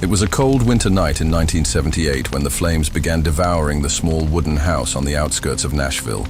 It was a cold winter night in 1978 when the flames began devouring the small wooden house on the outskirts of Nashville.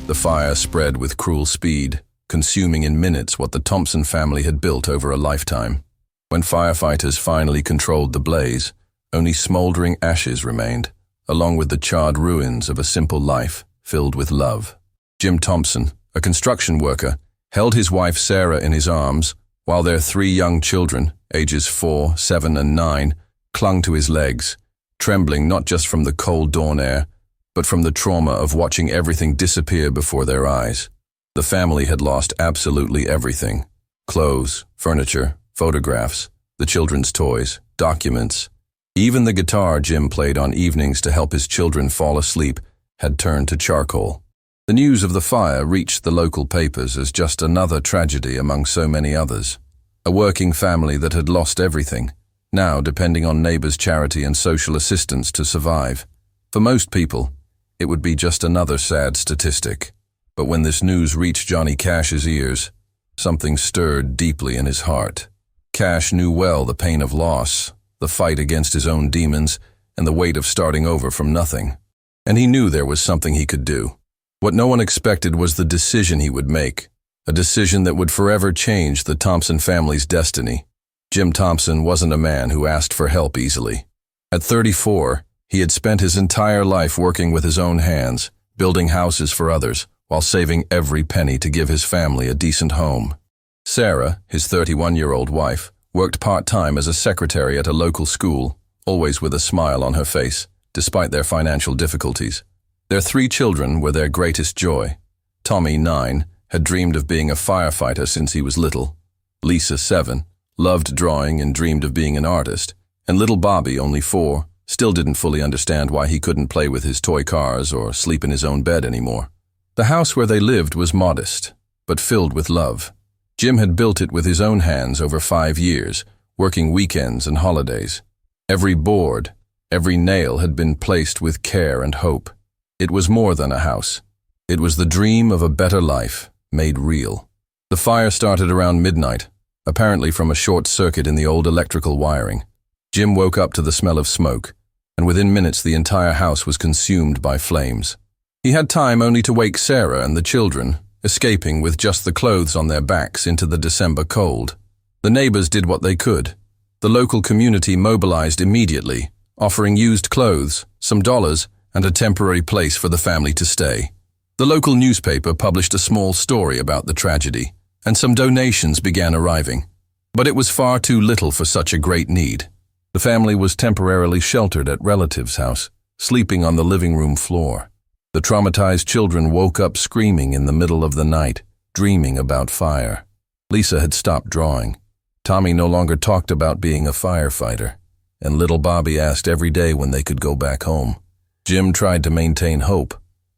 The fire spread with cruel speed, consuming in minutes what the Thompson family had built over a lifetime. When firefighters finally controlled the blaze, only smoldering ashes remained, along with the charred ruins of a simple life filled with love. Jim Thompson, a construction worker, held his wife Sarah in his arms, while their 3 young children, ages 4, 7, and 9, clung to his legs, trembling not just from the cold dawn air, but from the trauma of watching everything disappear before their eyes. The family had lost absolutely everything: clothes, furniture, photographs, the children's toys, documents. Even the guitar Jim played on evenings to help his children fall asleep had turned to charcoal. The news of the fire reached the local papers as just another tragedy among so many others. A working family that had lost everything, now depending on neighbors' charity and social assistance to survive. For most people, it would be just another sad statistic. But when this news reached Johnny Cash's ears, something stirred deeply in his heart. Cash knew well the pain of loss, the fight against his own demons, and the weight of starting over from nothing. And he knew there was something he could do. What no one expected was the decision he would make, a decision that would forever change the Thompson family's destiny. Jim Thompson wasn't a man who asked for help easily. At 34, he had spent his entire life working with his own hands, building houses for others, while saving every penny to give his family a decent home. Sarah, his 31-year-old wife, worked part-time as a secretary at a local school, always with a smile on her face, despite their financial difficulties. Their 3 children were their greatest joy. Tommy, 9, had dreamed of being a firefighter since he was little. Lisa, 7, loved drawing and dreamed of being an artist. And little Bobby, only 4, still didn't fully understand why he couldn't play with his toy cars or sleep in his own bed anymore. The house where they lived was modest, but filled with love. Jim had built it with his own hands over 5 years, working weekends and holidays. Every board, every nail had been placed with care and hope. It was more than a house. It was the dream of a better life, made real. The fire started around midnight, apparently from a short circuit in the old electrical wiring. Jim woke up to the smell of smoke, and within minutes the entire house was consumed by flames. He had time only to wake Sarah and the children, escaping with just the clothes on their backs into the December cold. The neighbors did what they could. The local community mobilized immediately, offering used clothes, some dollars, and a temporary place for the family to stay. The local newspaper published a small story about the tragedy, and some donations began arriving. But it was far too little for such a great need. The family was temporarily sheltered at relatives' house, sleeping on the living room floor. The traumatized children woke up screaming in the middle of the night, dreaming about fire. Lisa had stopped drawing. Tommy no longer talked about being a firefighter, and little Bobby asked every day when they could go back home. Jim tried to maintain hope,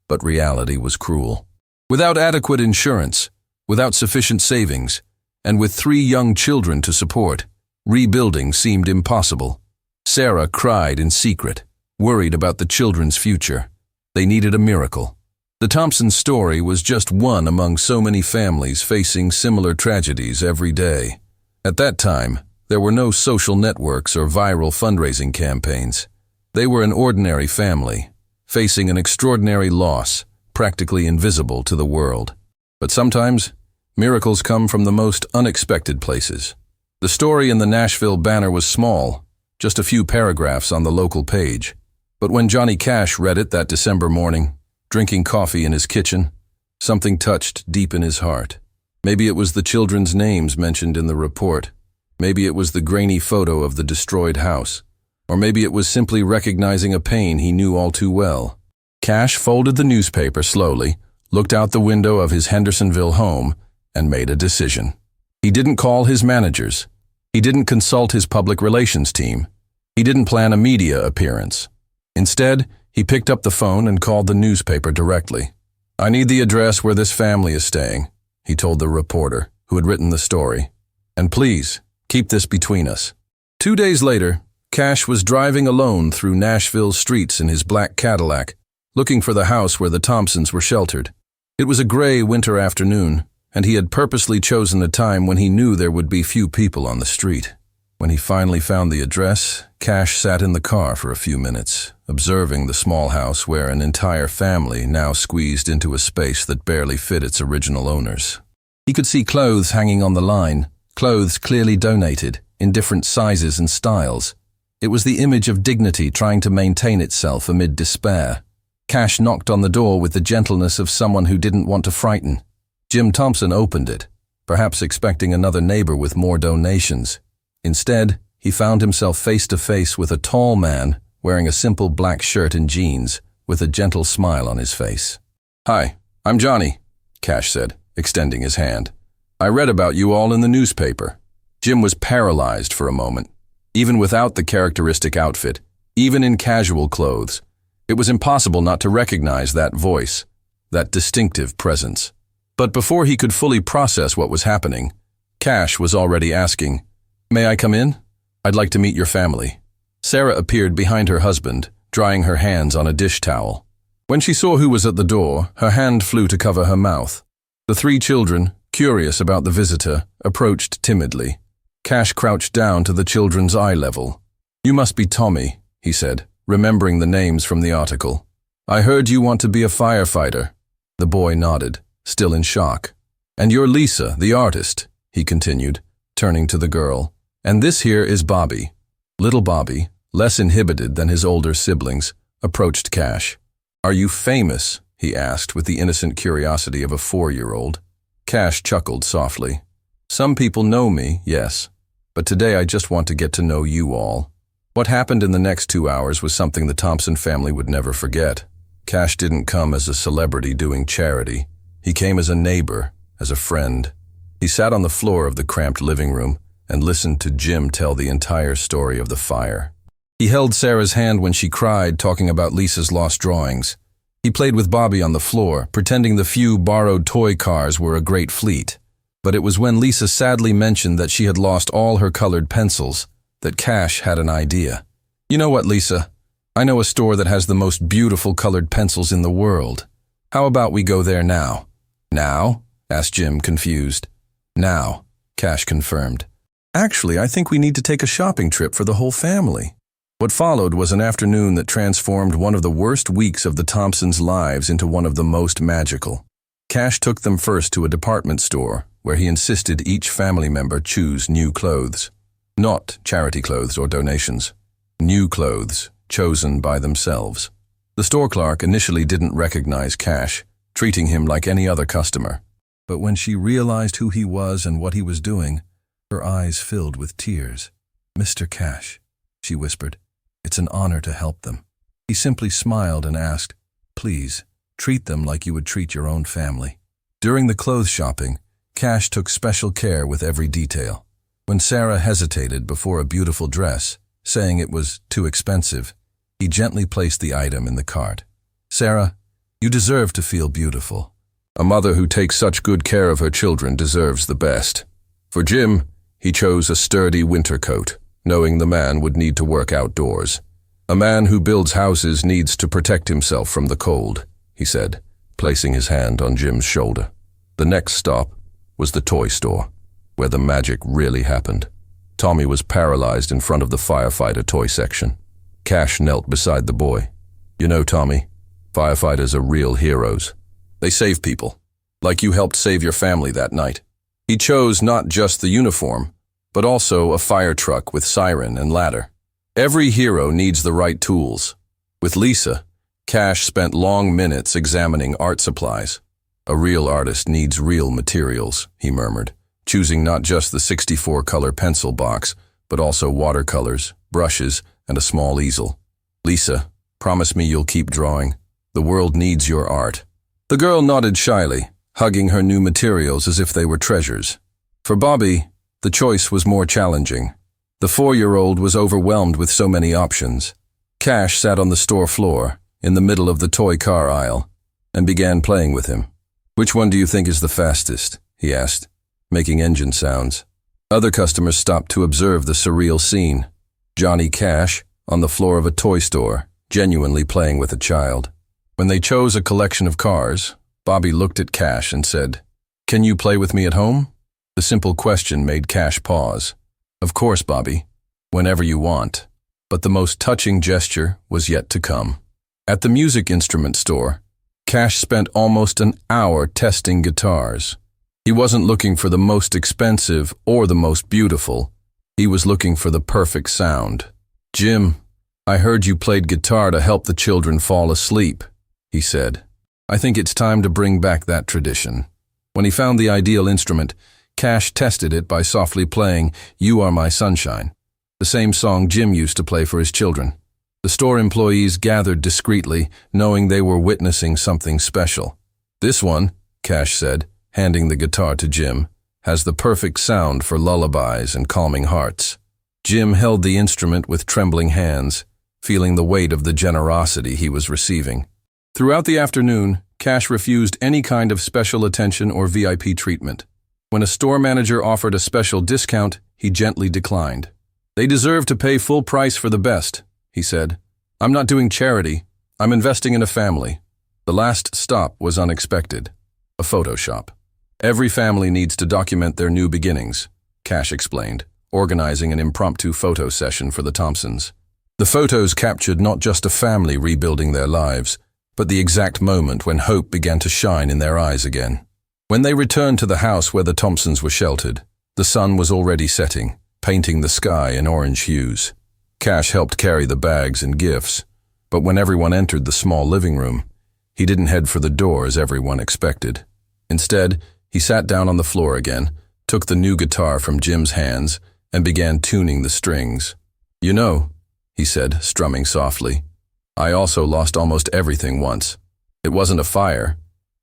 but reality was cruel. Without adequate insurance, without sufficient savings, and with 3 young children to support, rebuilding seemed impossible. Sarah cried in secret, worried about the children's future. They needed a miracle. The Thompson story was just one among so many families facing similar tragedies every day. At that time, there were no social networks or viral fundraising campaigns. They were an ordinary family, facing an extraordinary loss, practically invisible to the world. But sometimes, miracles come from the most unexpected places. The story in the Nashville Banner was small, just a few paragraphs on the local page. But when Johnny Cash read it that December morning, drinking coffee in his kitchen, something touched deep in his heart. Maybe it was the children's names mentioned in the report. Maybe it was the grainy photo of the destroyed house. Or maybe it was simply recognizing a pain he knew all too well. Cash folded the newspaper slowly, looked out the window of his Hendersonville home, and made a decision. He didn't call his managers. He didn't consult his public relations team. He didn't plan a media appearance. Instead, he picked up the phone and called the newspaper directly. "I need the address where this family is staying," he told the reporter who had written the story. "And please, keep this between us." 2 days later, Cash was driving alone through Nashville's streets in his black Cadillac, looking for the house where the Thompsons were sheltered. It was a gray winter afternoon, and he had purposely chosen a time when he knew there would be few people on the street. When he finally found the address, Cash sat in the car for a few minutes, observing the small house where an entire family now squeezed into a space that barely fit its original owners. He could see clothes hanging on the line, clothes clearly donated, in different sizes and styles. It was the image of dignity trying to maintain itself amid despair. Cash knocked on the door with the gentleness of someone who didn't want to frighten. Jim Thompson opened it, perhaps expecting another neighbor with more donations. Instead, he found himself face to face with a tall man wearing a simple black shirt and jeans, with a gentle smile on his face. "Hi, I'm Johnny," Cash said, extending his hand. "I read about you all in the newspaper." Jim was paralyzed for a moment. Even without the characteristic outfit, even in casual clothes, it was impossible not to recognize that voice, that distinctive presence. But before he could fully process what was happening, Cash was already asking, "May I come in? I'd like to meet your family." Sarah appeared behind her husband, drying her hands on a dish towel. When she saw who was at the door, her hand flew to cover her mouth. The three children, curious about the visitor, approached timidly. Cash crouched down to the children's eye level. "You must be Tommy," he said, remembering the names from the article. "I heard you want to be a firefighter." The boy nodded, still in shock. "And you're Lisa, the artist," he continued, turning to the girl. "And this here is Bobby." Little Bobby, less inhibited than his older siblings, approached Cash. "Are you famous?" he asked with the innocent curiosity of a 4-year-old. Cash chuckled softly. "Some people know me, yes, but today I just want to get to know you all." What happened in the next 2 hours was something the Thompson family would never forget. Cash didn't come as a celebrity doing charity. He came as a neighbor, as a friend. He sat on the floor of the cramped living room and listened to Jim tell the entire story of the fire. He held Sarah's hand when she cried, talking about Lisa's lost drawings. He played with Bobby on the floor, pretending the few borrowed toy cars were a great fleet. But it was when Lisa sadly mentioned that she had lost all her colored pencils that Cash had an idea. "You know what, Lisa? I know a store that has the most beautiful colored pencils in the world. How about we go there now?" "Now?" asked Jim, confused. "Now," Cash confirmed. "Actually, I think we need to take a shopping trip for the whole family." What followed was an afternoon that transformed one of the worst weeks of the Thompsons' lives into one of the most magical. Cash took them first to a department store, where he insisted each family member choose new clothes. Not charity clothes or donations. New clothes, chosen by themselves. The store clerk initially didn't recognize Cash, treating him like any other customer. But when she realized who he was and what he was doing, her eyes filled with tears. "Mr. Cash," she whispered, "it's an honor to help them." He simply smiled and asked, "Please, treat them like you would treat your own family." During the clothes shopping, Cash took special care with every detail. When Sarah hesitated before a beautiful dress, saying it was too expensive, he gently placed the item in the cart. "Sarah, you deserve to feel beautiful. A mother who takes such good care of her children deserves the best." For Jim, he chose a sturdy winter coat, knowing the man would need to work outdoors. "A man who builds houses needs to protect himself from the cold," he said, placing his hand on Jim's shoulder. The next stop was the toy store, where the magic really happened. Tommy was paralyzed in front of the firefighter toy section. Cash knelt beside the boy. "You know, Tommy, firefighters are real heroes. They save people, like you helped save your family that night." He chose not just the uniform, but also a fire truck with siren and ladder. Every hero needs the right tools. With Lisa, Cash spent long minutes examining art supplies. "A real artist needs real materials," he murmured, choosing not just the 64-color pencil box, but also watercolors, brushes, and a small easel. "Lisa, promise me you'll keep drawing. The world needs your art." The girl nodded shyly, hugging her new materials as if they were treasures. For Bobby, the choice was more challenging. The 4-year-old was overwhelmed with so many options. Cash sat on the store floor, in the middle of the toy car aisle, and began playing with him. "Which one do you think is the fastest?" he asked, making engine sounds. Other customers stopped to observe the surreal scene. Johnny Cash, on the floor of a toy store, genuinely playing with a child. When they chose a collection of cars, Bobby looked at Cash and said, "Can you play with me at home?" The simple question made Cash pause. Of course, Bobby. Whenever you want. But the most touching gesture was yet to come. At the music instrument store, Cash spent almost an hour testing guitars. He wasn't looking for the most expensive or the most beautiful. He was looking for the perfect sound. "Jim, I heard you played guitar to help the children fall asleep," he said. "I think it's time to bring back that tradition." When he found the ideal instrument, Cash tested it by softly playing "You Are My Sunshine," the same song Jim used to play for his children. The store employees gathered discreetly, knowing they were witnessing something special. "This one," Cash said, handing the guitar to Jim, "has the perfect sound for lullabies and calming hearts." Jim held the instrument with trembling hands, feeling the weight of the generosity he was receiving. Throughout the afternoon, Cash refused any kind of special attention or VIP treatment. When a store manager offered a special discount, he gently declined. "They deserve to pay full price for the best," he said. "I'm not doing charity. I'm investing in a family." The last stop was unexpected. A photo shop. "Every family needs to document their new beginnings," Cash explained, organizing an impromptu photo session for the Thompsons. The photos captured not just a family rebuilding their lives, but the exact moment when hope began to shine in their eyes again. When they returned to the house where the Thompsons were sheltered, the sun was already setting, painting the sky in orange hues. Cash helped carry the bags and gifts, but when everyone entered the small living room, he didn't head for the door as everyone expected. Instead, he sat down on the floor again, took the new guitar from Jim's hands, and began tuning the strings. "You know," he said, strumming softly, "I also lost almost everything once. It wasn't a fire,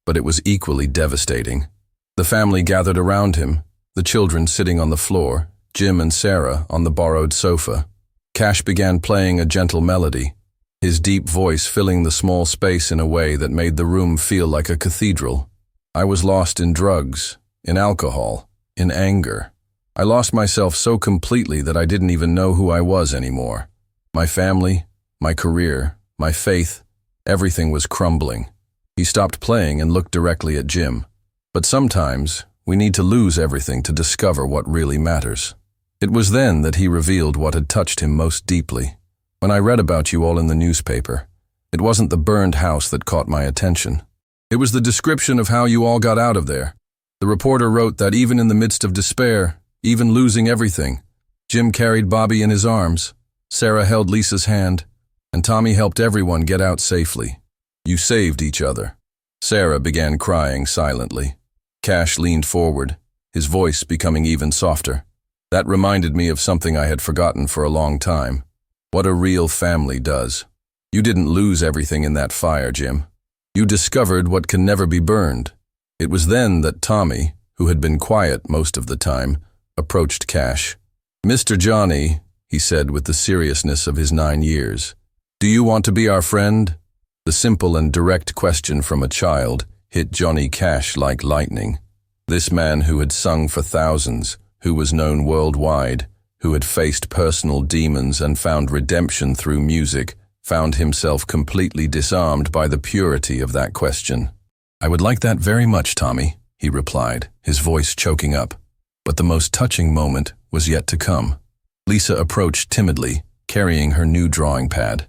but it was equally devastating." The family gathered around him, the children sitting on the floor, Jim and Sarah on the borrowed sofa. Cash began playing a gentle melody, his deep voice filling the small space in a way that made the room feel like a cathedral. "I was lost in drugs, in alcohol, in anger. I lost myself so completely that I didn't even know who I was anymore. My family, my career, my faith, everything was crumbling." He stopped playing and looked directly at Jim. "But sometimes we need to lose everything to discover what really matters." It was then that he revealed what had touched him most deeply. "When I read about you all in the newspaper, it wasn't the burned house that caught my attention. It was the description of how you all got out of there. The reporter wrote that even in the midst of despair, even losing everything, Jim carried Bobby in his arms, Sarah held Lisa's hand, and Tommy helped everyone get out safely. You saved each other." Sarah began crying silently. Cash leaned forward, his voice becoming even softer. "That reminded me of something I had forgotten for a long time. What a real family does. You didn't lose everything in that fire, Jim. You discovered what can never be burned." It was then that Tommy, who had been quiet most of the time, approached Cash. "Mr. Johnny," he said with the seriousness of his 9 years, "do you want to be our friend?" The simple and direct question from a child hit Johnny Cash like lightning. This man who had sung for thousands, who was known worldwide, who had faced personal demons and found redemption through music, found himself completely disarmed by the purity of that question. "I would like that very much, Tommy," he replied, his voice choking up. But the most touching moment was yet to come. Lisa approached timidly, carrying her new drawing pad.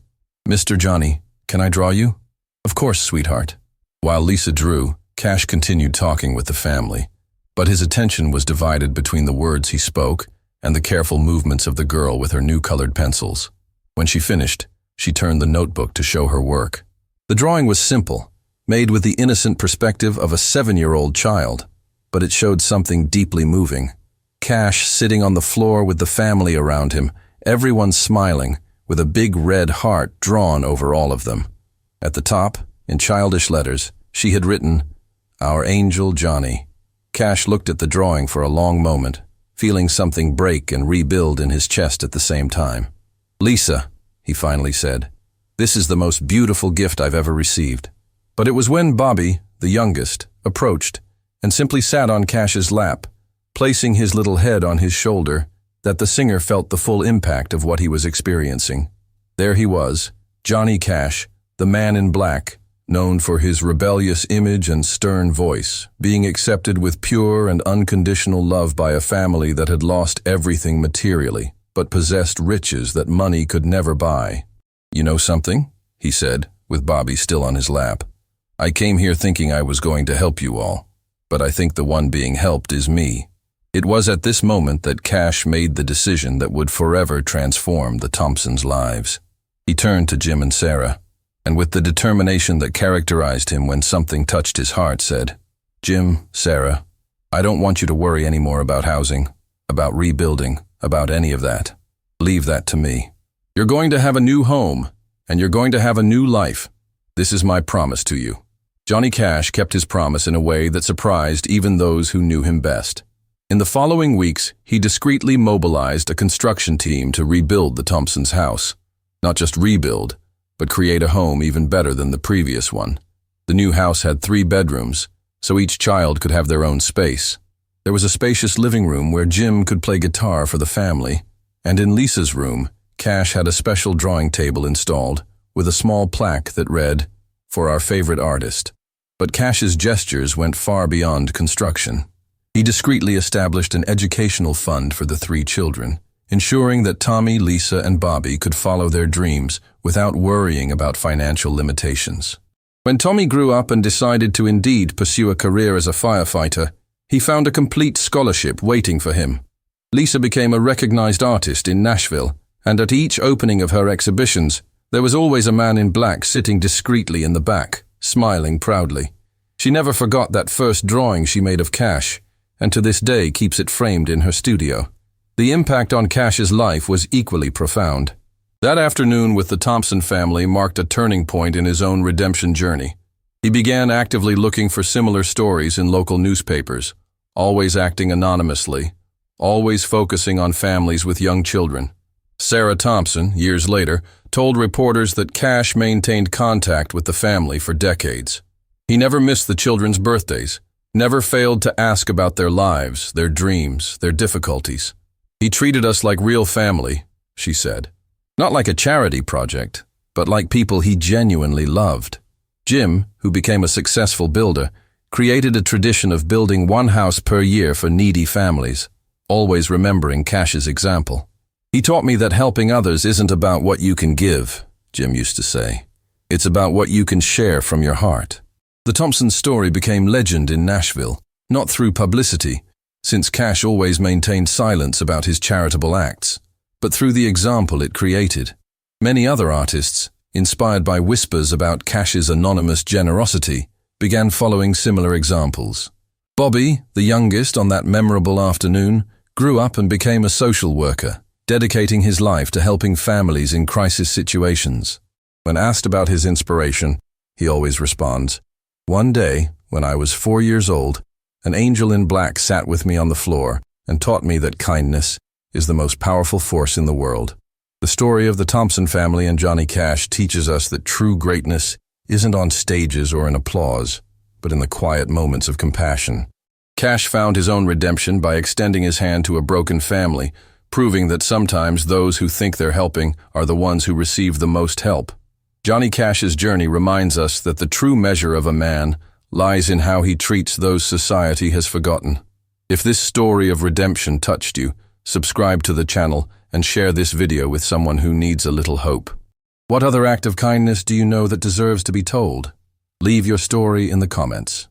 "Mr. Johnny, can I draw you?" "Of course, sweetheart." While Lisa drew, Cash continued talking with the family, but his attention was divided between the words he spoke and the careful movements of the girl with her new colored pencils. When she finished, she turned the notebook to show her work. The drawing was simple, made with the innocent perspective of a 7-year-old child, but it showed something deeply moving. Cash sitting on the floor with the family around him, everyone smiling, with a big red heart drawn over all of them. At the top, in childish letters, she had written, "Our angel Johnny." Cash looked at the drawing for a long moment, feeling something break and rebuild in his chest at the same time. "Lisa," he finally said, "this is the most beautiful gift I've ever received." But it was when Bobby, the youngest, approached and simply sat on Cash's lap, placing his little head on his shoulder, that the singer felt the full impact of what he was experiencing. There he was, Johnny Cash, the man in black, known for his rebellious image and stern voice, being accepted with pure and unconditional love by a family that had lost everything materially, but possessed riches that money could never buy. "You know something?" he said, with Bobby still on his lap. "I came here thinking I was going to help you all, but I think the one being helped is me." It was at this moment that Cash made the decision that would forever transform the Thompsons' lives. He turned to Jim and Sarah, and with the determination that characterized him when something touched his heart, said, "Jim, Sarah, I don't want you to worry anymore about housing, about rebuilding, about any of that. Leave that to me. You're going to have a new home, and you're going to have a new life. This is my promise to you." Johnny Cash kept his promise in a way that surprised even those who knew him best. In the following weeks, he discreetly mobilized a construction team to rebuild the Thompsons' house. Not just rebuild, but create a home even better than the previous one. The new house had 3 bedrooms, so each child could have their own space. There was a spacious living room where Jim could play guitar for the family, and in Lisa's room, Cash had a special drawing table installed with a small plaque that read, "For our favorite artist." But Cash's gestures went far beyond construction. He discreetly established an educational fund for the 3 children, ensuring that Tommy, Lisa, and Bobby could follow their dreams without worrying about financial limitations. When Tommy grew up and decided to indeed pursue a career as a firefighter, he found a complete scholarship waiting for him. Lisa became a recognized artist in Nashville, and at each opening of her exhibitions, there was always a man in black sitting discreetly in the back, smiling proudly. She never forgot that first drawing she made of Cash, and to this day keeps it framed in her studio. The impact on Cash's life was equally profound. That afternoon with the Thompson family marked a turning point in his own redemption journey. He began actively looking for similar stories in local newspapers, always acting anonymously, always focusing on families with young children. Sarah Thompson, years later, told reporters that Cash maintained contact with the family for decades. He never missed the children's birthdays, never failed to ask about their lives, their dreams, their difficulties. "He treated us like real family," she said. "Not like a charity project, but like people he genuinely loved." Jim, who became a successful builder, created a tradition of building 1 house per year for needy families, always remembering Cash's example. "He taught me that helping others isn't about what you can give," Jim used to say. "It's about what you can share from your heart." The Thompson story became legend in Nashville, not through publicity, since Cash always maintained silence about his charitable acts, but through the example it created. Many other artists, inspired by whispers about Cash's anonymous generosity, began following similar examples. Bobby, the youngest on that memorable afternoon, grew up and became a social worker, dedicating his life to helping families in crisis situations. When asked about his inspiration, he always responds, "One day, when I was 4 years old, an angel in black sat with me on the floor and taught me that kindness is the most powerful force in the world." The story of the Thompson family and Johnny Cash teaches us that true greatness isn't on stages or in applause, but in the quiet moments of compassion. Cash found his own redemption by extending his hand to a broken family, proving that sometimes those who think they're helping are the ones who receive the most help. Johnny Cash's journey reminds us that the true measure of a man lies in how he treats those society has forgotten. If this story of redemption touched you, subscribe to the channel and share this video with someone who needs a little hope. What other act of kindness do you know that deserves to be told? Leave your story in the comments.